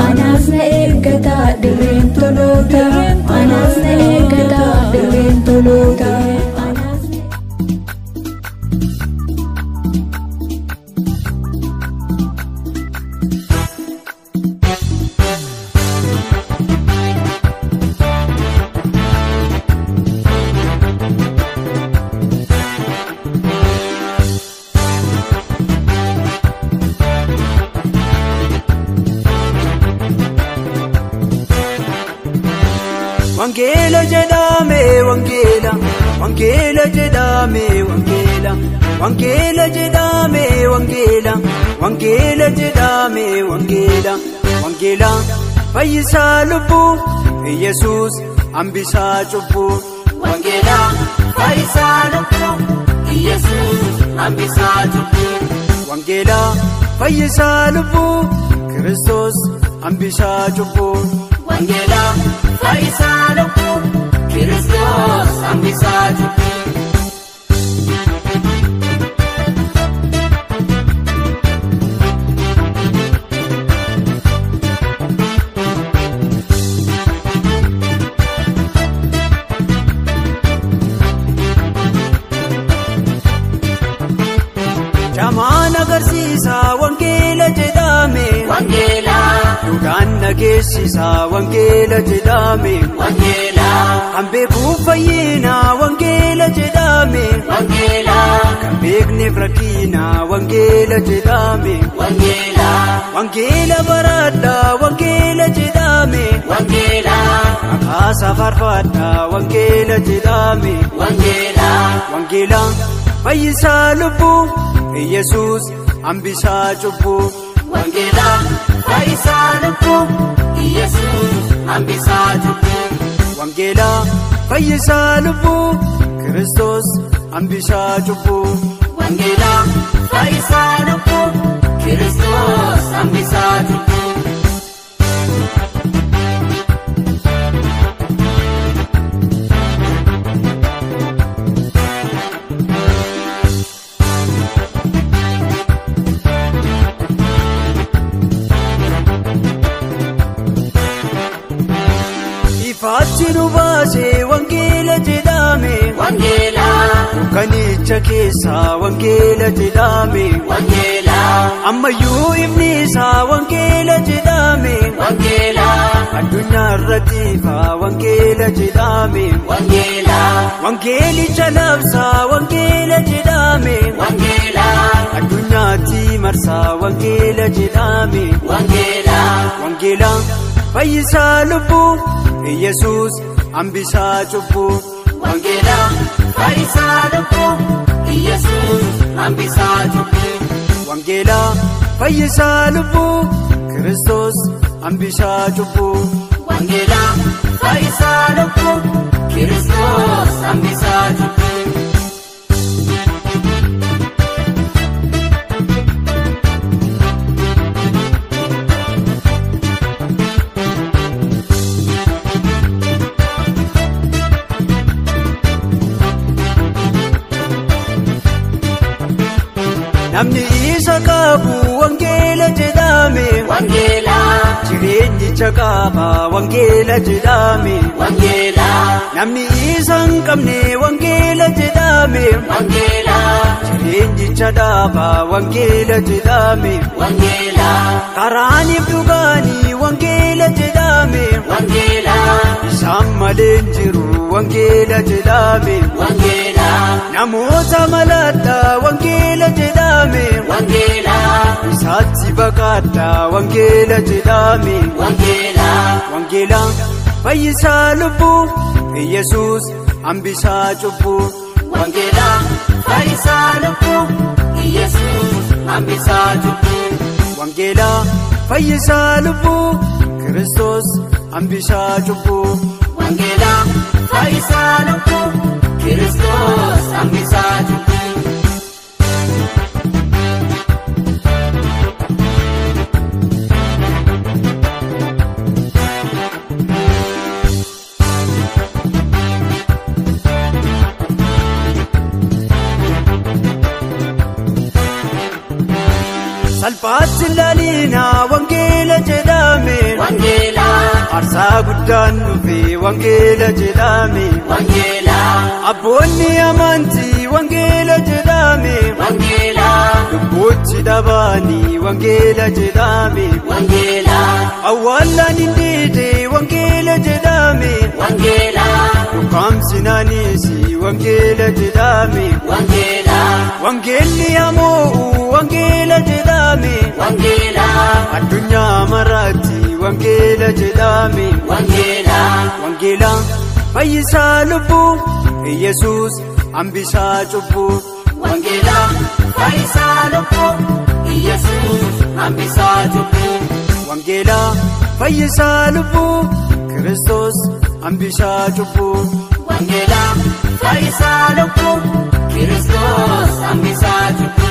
Anas na eeggata dirreen toloota. Anas na eeggata dirreen toloota. Wangela jedhame wangela, wangela jedhame wangela, wangela jedhame wangela, wangela jedhame wangela, wangela fayyisa lubbu Yesus hambisa cubbu. Wangela fayyisa lubbu Yesus hambisa cubbu. Wangela fayyisa lubbu Kristos hambisa cubbu. Wangela fayyisa lubbu Kristos hambisa cubbu. Jamaan agarsiisa wangela jedhame wangela. Duudhaan nageessisa wangela jedhame wangela. Kan beekuuf fayyina wangela jedhame wangela. Kan beekneef rakkina wangela jedhame wangela. Wangela baradha wangela jedhame wangela. Maqaa faarfadha wangela jedhame wangela. Wangela fayyisa lubbu Yesus hambisa cubbu. Wangela fayyisa lubbu Yesus hambisa cubbu. Wangela fayyisa lubbu Kristos hambisa cubbu. Wangela fayyisa lubbu Kristos hambisa cubbu. Faachinu baasee wangela jedhame wangela. Dukkanicha keessa wangela jedhame wangela. Ammayyuu ifni isaa wangela jedhame wangela. Addunyaa irratti ifa wangela jedhame wangela. Wangelicha labsa wangela jedhame wangela. Addunyaatti marsa wangela jedhame wangela. Wangela fayyisa lubbu Yesus hambisa cubbu. Wangela fayyisa lubbu Yesus hambisa cubbu. Wangela fayyisa lubbu Kristos hambisa cubbu. Wangela fayyisa lubbu Kristos hambisa cubbu. Namni isa qabu wangela jedhame wangela. Jireenyicha qaba wangela jedhame wangela. Namni isa hin qabne wangela jedhame wangela. Jireenyicha dhaba wangela jedhame wangela. Karaaniif dhugaanii wangela jedhame wangela. Isaan malee hin jiru wangela jedhame wangela. Namoota malaadha wangela jedhame wangela. Isaatti baqaadha wangela jedhame wangela. Wangela fayyisa lubbu Yesus hambisa cubbu. Wangela fayyisa lubbu Yesus hambisa cubbu. Wangela fayyisa lubbu Kristos hambisa cubbu. Wangela fayyisa lubbu Kristos hambisa cubbu. Salphaatti laalina wangela jedhame Aarsaa guddaan dhufe wangeela jedhame. Wangeela. Abboonni amantii wangeela jedhame. Wangeela. Lubbuutti dhabaanii wangeela jedhame. Wangeela. Awwaalaan hin diide wangeela jedhame. Wangeela. Dhukaamsinaanis wangeela jedhame. Wangeela. Wangeelli ammoo wangeela jedhame. Wangeela. Addunyaa maraatti wangeela jedhame. Wangeela. Wangeela fayyisaa lubbuu Yesuus hambisaa cubbuu. Wangeela fayyisaa lubbuu Yesuus hambisaa cubbuu. Wangeela fayyisaa lubbuu Kiristoos hambisaa cubbuu. Wangeela fayyisaa lubbuu Kiristoos hambisaa cubbuu.